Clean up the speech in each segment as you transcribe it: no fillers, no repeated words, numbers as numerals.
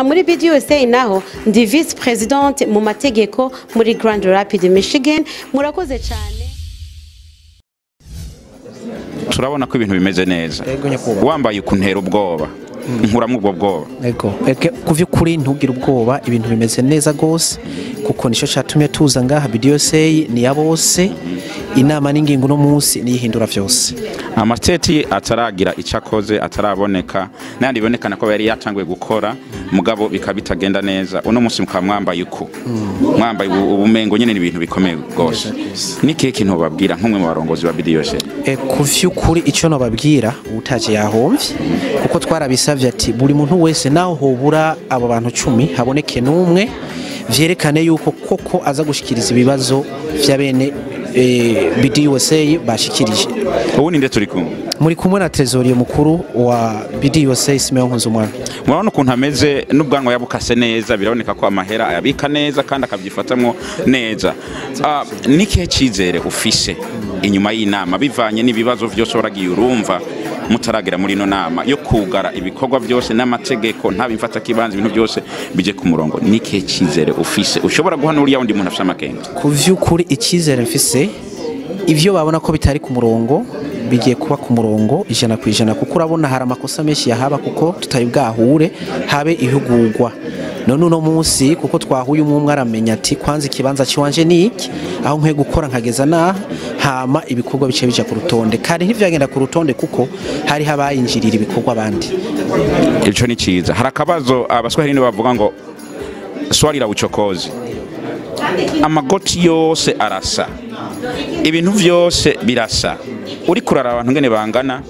aha muri BDUSA naho ndi vice president mu mategeko muri Grand Rapids Michigan. Murakoze cyane. Turabona ko ibintu bimeze neza. Wambaye ukuntera ubwoba. Nkuramwe ubwo bwoba. Ego kuvyukuri ntugira ubwoba, ibintu bimeze neza gose kuko nico catumye tuza ngaha BDUSA ni ya bose. Inama n'ingingo no munsi niyihindura vyose. Amateti ataragira icakoze ataraboneka nandi bonekana ko yari yatangwe gukora mugabo bikabitagenda neza. Uno munsi mukamwambaye uko. Mwambaye ubumengo nyene ni ibintu bikomeye gose. Niki kintu babwira nkumwe mu barongozi ba BDUSA? Kuvyukuri ico no babwira utaje yahomvye kuko twarabisavye ati buri muntu wese naho hobura abo bantu 10 haboneke numwe vyerekane yuko koko aza gushikiriza ibibazo vya bene BDUSA bashikirije. Ubu ninde turi kumwe? Muri kumwe na Trezorier mukuru wa BDUSA Simeon Nkunzumwana. Murabona ukuntu ameze n'ubwanwa yabukase neza, biraboneka ko amahera ayabika neza kandi akavyifatamwo neza. Niki cizere ufise inyuma y'inama bivanye n'ibibazo vyose waragiye urumva mutaragera muri no nama yo kugara ibikorwa byose n'amategeko ntabimfata kibanza ibintu byose bije ku murongo? Niki cizere ufise ushobora guhanura yawo ndi muntu afite amakenga? Kuvyukuri ikizere mfise ivyo babona ko bitari ku murongo bigiye kuba ku murongo 100% kuko urabona hari amakosa menshi yahaba kuko tutari bwahure habe ihugurwa. None uno munsi kuko twahuye umwe aramenya ati kwanza ikibanza ciwanje niki aho nkwiye gukora nkageza na hama ibikorwa bice bija ku rutonde kandi ntivyagenda ku rutonde kuko hari habayinjirira ibikorwa abandi. Ico ni ciza. Harakabazo abaswahili ni bavuga ngo swali la uchokozi. Amagoti yose arasa, ibintu vyose birasa. Uri kurara abantu ngene bangana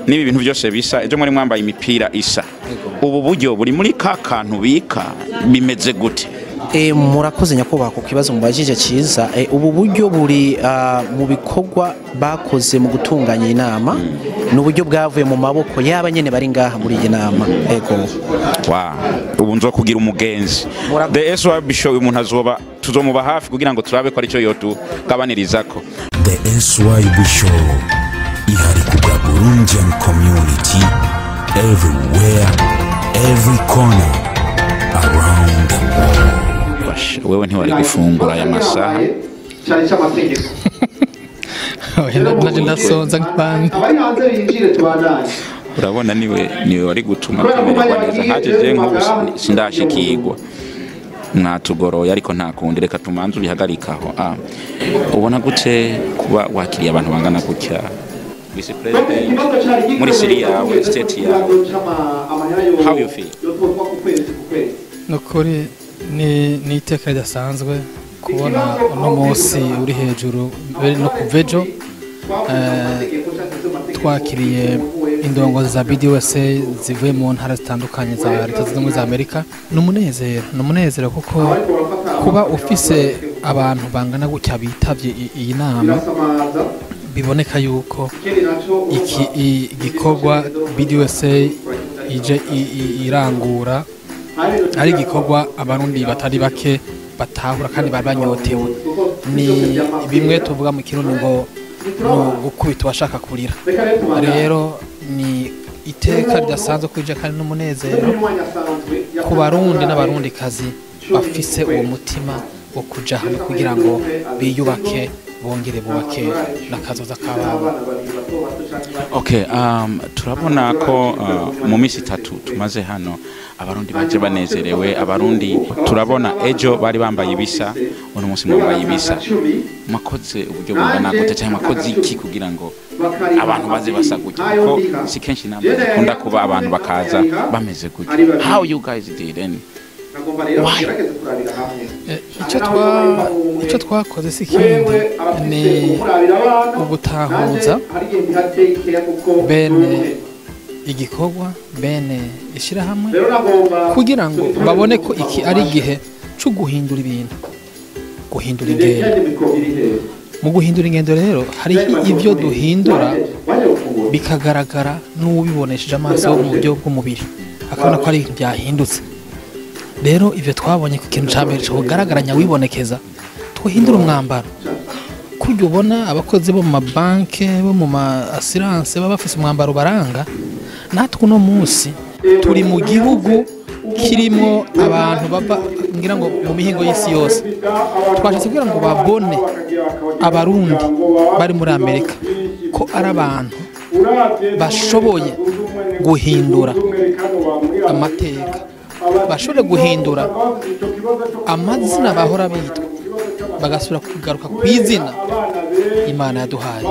nibi bintu byose bisa. Ejo muri mwambaye imipira isa. Ubu buryo buri muri ka kantu bika bimeze gute? Murakoze nyakubahwa ku kibazo mubajije ciza. Ubu buryo buri mu bikorwa bakoze mu gutunganya inama n'uburyo bwavuye mu maboko yaba nyene bari ngaha muri iyi nama. Ego ubu nzo kugira umugenzi the SYB show umuntu azoba tuzomuba hafi kugira ngo turabe ko ari cyo yotu kabanirizako. The SYB show ihari kubwa Burundian community everywhere, every corner around the world. Wewe ntiwari gufungura aya masaha cyari cy'amategeko naje ndasonza nk'abandi urabona niwe wari gutuma tumererwa neza hajeje nko sindashikirwa mwatugoroye ariko nta kundi reka tumanze ubihagarikaho. Ubona gute kuba wakiriye abantu bangana gutya vice president muri Syria yawe state yawe? How you feel? Nokuri ni iteka ridasanzwe kubona uno munsi uri hejuru no kuvejo twakiriye indongo za BDUSA zivuye mu ntara zitandukanye za Leta Zunze Ubumwe za Amerika. Numunezero kuko kuba ufise abantu bangana gutya bitavye iyi nama biboneka yuko iki gikorwa BDUSA ije irangura ari igikorwa abarundi batari bake batahura kandi bari banyotewe. Ni bimwe tuvuga mu kirundi ngo gukubita washaka kurira. Rero ni iteka ridasanzwe kwije kandi n'umunezero ku barundi n'abarundi kazi bafise uwo mutima wo kuja hamwe kugira ngo biyubake bongere bubake nakazoza kababo. Okay, turabona ko mu minsi 3 tumaze hano abarundi baje banezerewe. Abarundi turabona ejo bari bambaye ibisa, uno munsi mwambaye ibisa. Makoze uburyo bungana gute cyangwa makoze iki kugira ngo abantu baze basaguje ko si kenshi namwe kunda kuba abantu bakaza bameze gute? How you guys did and icyo twakoze si kindi ni ugutahuza bene igikorwa bene ishirahamwe kugira ngo babone ko iki ari igihe cyo guhindura ibintu, guhindura ingendo. Mu guhindura ingendo rero hari ibyo duhindura bikagaragara n'ubibonesheje amaso mu buryo bw'umubiri akabona ko ari ibintu byahindutse. Rero ivyo twabonye ku kintu cyambere cyo garagaranya wibonekeza tuhindura umwambaro kujya ubona abakozi bo mu mabanke bo mu assurance baba bafise umwambaro baranga. Natwe uno munsi turi mu gihugu kirimo abantu bava ngira ngo mu mihingo y'isi yose twashatse kugira ngo babone abarundi bari muri Amerika ko ari abantu bashoboye guhindura amateka, bashoboye guhindura amazina bahora bitwa bagasubira kugaruka ku izina Imana yaduhaye.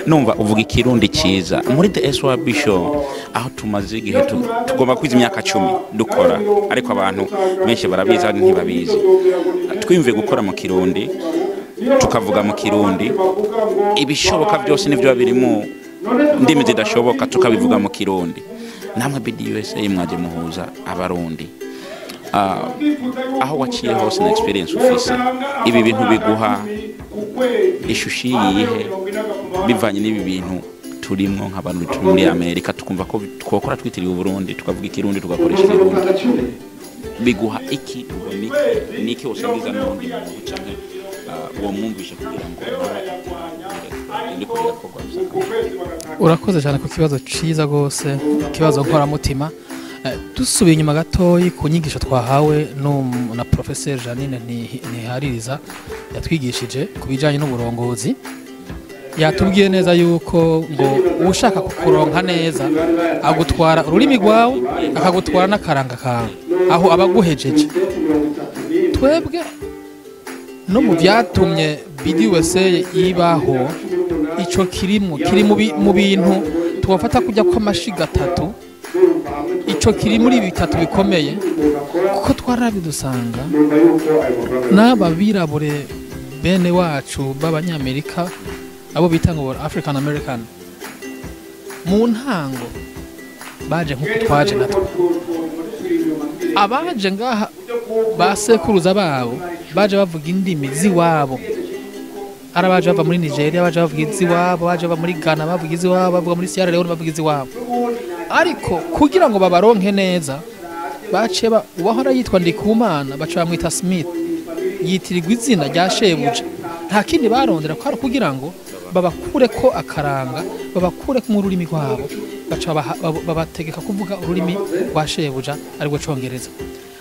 Numva uvuga ikirundi cyiza muri The SYB Show aho tumaze igihe tugomba kwiza imyaka 10 dukora, ariko abantu benshi barabizi ntibabizi. Twimve gukora mu kirundi tukavuga mu kirundi, ibishoboka byose nivyo biri mu ndimi zidashoboka tukabivuga mu kirundi. Namwe BDUSA mwaje muhuza abarundi, aho waciye hose na experience ufise, ibi bintu biguha ishusho yihe bivanye n'ibi bintu turimo nk'abantu turi muri Amerika, tukumva ko twokora twitiriye Burundi tukavuga ikirundi tugakoresha ikirundi, biguha iki niki usangiza n'undi cyane uwo mwumvishe kugira ngo urakoze cyane ku kibazo ciza gose, kibazo nkoramutima. Dusubiye inyuma gatoyi ku nyigisho twahawe na Professeur Janine Ntihaririza yatwigishije ku bijanye n'uburongozi, yatubwiye neza yuko ngo ushaka kukuronka neza agutwara ururimi rwawe akagutwara n'akaranga kawe aho abaguhejeje. Twebwe no mu byatumye BDUSA yibaho ico kiri mu bintu tubafata kujya kw'amashiga 3, ico kiri muri bitatu bikomeye kuko twarabidusanga n'ababirabure bene wacu b'abanyamerika abo bita ngo African American mu ntango baje nkuko twaje natwe, abaje ngaha basekuruza babo baje bavuga indimi ziwabo, arabaje bava muri Nigeria baje bavuga iziwabo, baje bava muri Ghana bavuga iziwabo, bavuga muri Sierra Leone bavuga iziwabo. Ariko kugira ngo babaronke neza bace wahora yitwa Ndikumana baca bamwita Smith, yitirirwa izina rya shebuja, nta kindi barondera ko kugira ngo babakure ko akaranga, babakure mu rurimi rwabo, baca babategeka kuvuga ururimi rwa shebuja ariko Congereza.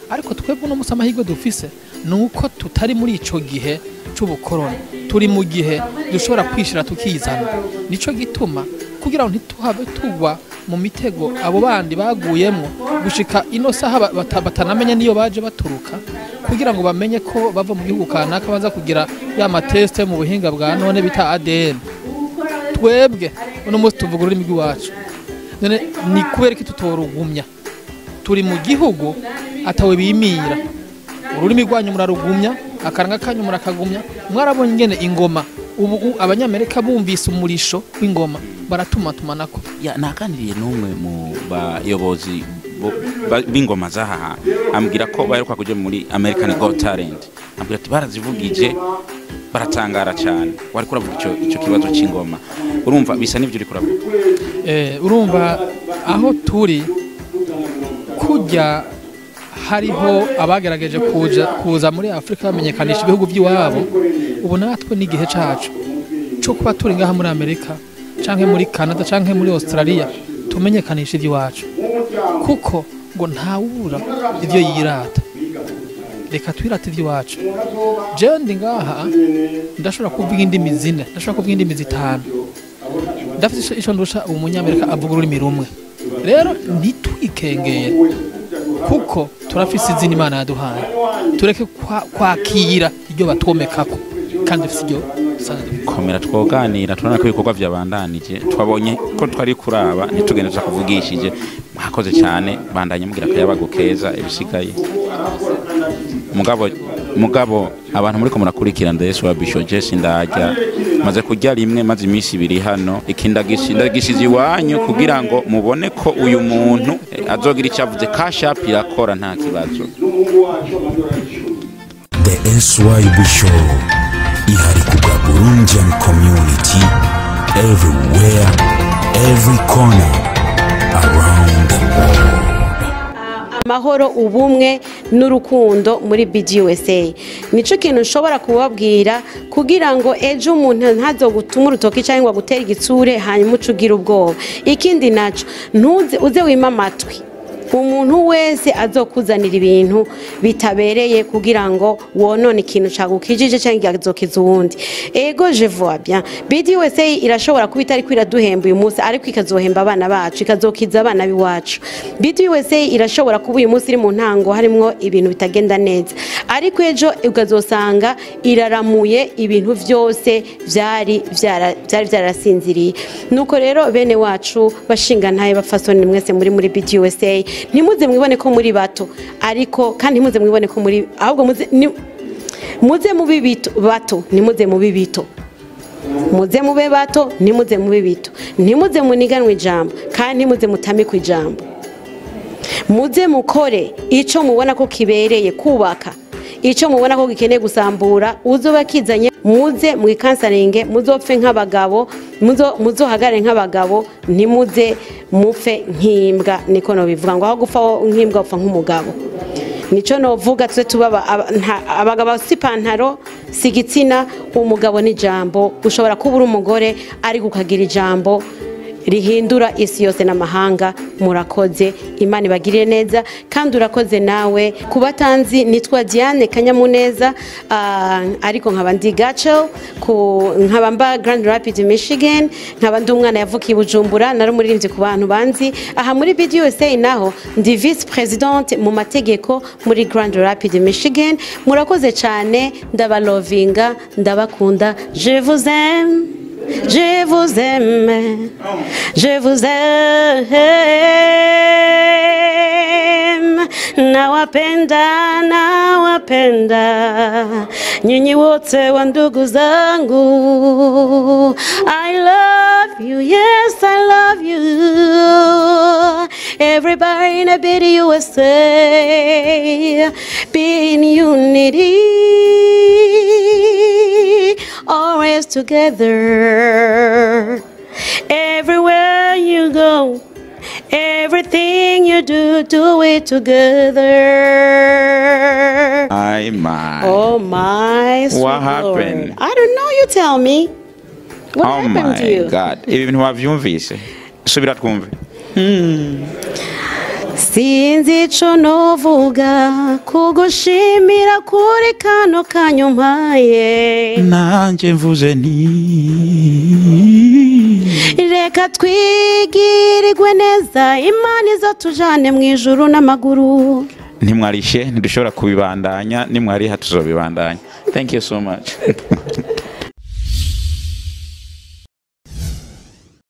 Ariko twebwe no musama higo dufise nuko tutari muri ico gihe c'ubukoroni, turi mu gihe dushobora kwishira tukizana. Nico gituma kugira ngo ntituhave tugwa mu mitego abo bandi baguyemo gushika ino saha batanamenye niyo baje baturuka, kugira ngo bamenye ko bava mu gihugu kanaka baza kugira ya mateste mu buhinga bwa none bita ADN. Twebwe uno munsi tuvuga ururimi rwacu, none ni kubera ko tutorugumya, turi mu gihugu atawe bimira, ururimi rwanyu murarugumya, akaranga kanyu murakagumya. Mwarabonye ingene ingoma ubu abanyamerika bumvise umurisho w'ingoma baratumatumana ya nakaniriye n'umwe mu bayobozi b'ingoma zaha, ambwira ko baheruka kuja muri American Got Talent, ambwira ati barazivugije baratangara cyane. Wari kuravuga ico kibazo c'ingoma, urumva bisa n'ivyo uri kuravuga. Urumva aho turi kujya hariho abagerageje kuza muri Afrika bamenyekanisha ibihugu by'iwabo. Ubu natwe n'igihe cacu cyo kuba turi ngaha muri Amerika canke muri Canada canke muri Australia tumenyekanisha iby'iwacu, kuko ngo ntawubura ivyo yirata. Reka twirate iby'iwacu. Jewe ndi ngaha ndashobora kuvuga indimi 4, ndashobora kuvuga indimi 5, ndafite ico ndusha umunyamerika avuga ururimi rumwe. Rero ntitwikengeye kuko turafise izina Imana yaduhaye, tureke kwakira iryo batwomekako kandi dufite komera twoganira turana ko ibikorwa byabandanije, twabonye ko twari kuraba ntitugende kuvugishije. Mwakoze cyane, bandanye mugira akayabago keza ibisigaye. Mugabo abantu muri ko murakurikira The SYB Show, Jesse ndajya maze kujya rimwe maze iminsi 2 hano, ikindagishize iwanyu kugira ngo mubone ko uyu muntu azogira icyavuze Cash App irakora nta kibazo. The SYB Show ihari kubwa Burundian community everywhere, every corner around the world. Amahoro, ubumwe n'urukundo muri BDUSA nico kintu ushobora kubabwira kugira ngo ejo umuntu ntazogutuma urutoki cyangwa gutera igitsure hanyuma ucugira ubwoba. Ikindi naco ntuze uze wima amatwi umuntu wese azokuzanira ibintu bitabereye kugira ngo wonone ikintu cagukijije cyangwa azokiza uwundi. Ego je vois bien BDUSA irashobora kuba itari kwiraduhemba uyu munsi ariko ikazohemba abana bacu ikazokiza abana biwacu. BDUSA irashobora kuba uyu munsi iri mu ntango harimwo ibintu bitagenda neza ariko ejo ukazosanga iraramuye ibintu byose byari byarasinziriye. Nuko rero bene wacu bashinga ntaye bafasoni mwese muri BDUSA ntimuze mwibone ko muri bato ariko kandi ntimuze mwibone ko muri ahubwo muze mubi bito bato nimuze mubi bito muze mube bato nimuze mubi bito ntimuze muniganwe ijambo kandi ntimuze mutamikwe ijambo muze mukore ico mubona ko kibereye kubaka ico mubona ko gikeneye gusambura uzoba kizanye muze mwikansaringe muzopfe nk'abagabo muzohagare nk'abagabo ntimuze mupfe nk'imbwa niko no bivuga ngo aho gupfa nk'imbwa upfa nk'umugabo. Nico novuga tuze tubaba abagabo si pantaro si gitsina umugabo ni jambo ushobora kubura umugore ari gukagira ijambo rihindura isi yose n'amahanga. Murakoze Imana ibagirire neza kandi urakoze nawe kubatanzi. Nitwa Diane Kanyamuneza ariko nkaba ndi Gacho nkaba mba Grand Rapids Michigan nkaba ndi umwana yavukiye Bujumbura nari umuririmbyi ku bantu banzi aha muri BDUSA naho ndi vice president mu mategeko muri Grand Rapids Michigan. Murakoze cyane ndabalovinga ndabakunda. Je vous aime. Je vous aime, je vous aime, nawapenda, nyinyi wote wa ndugu zangu. I love you, yes I love you, everybody in a BDUSA, be in unity, always together. Everywhere you go, everything you do, do it together. My. Oh my. What Lord. happened? I don't know, you tell me. What Oh happened to my you? God. Ibi bintu wavyumvise. Subira twumve. Sinzi ico novuga kugushimira kuri kano kanyumpaye. Nanje mvuze ni Reka twigirirwe neza Imana izatujane mu ijuru n'amaguru. ntimwarishe ntidushobora kubibandanya nimwariha tuzobibandanya. Thank you so much.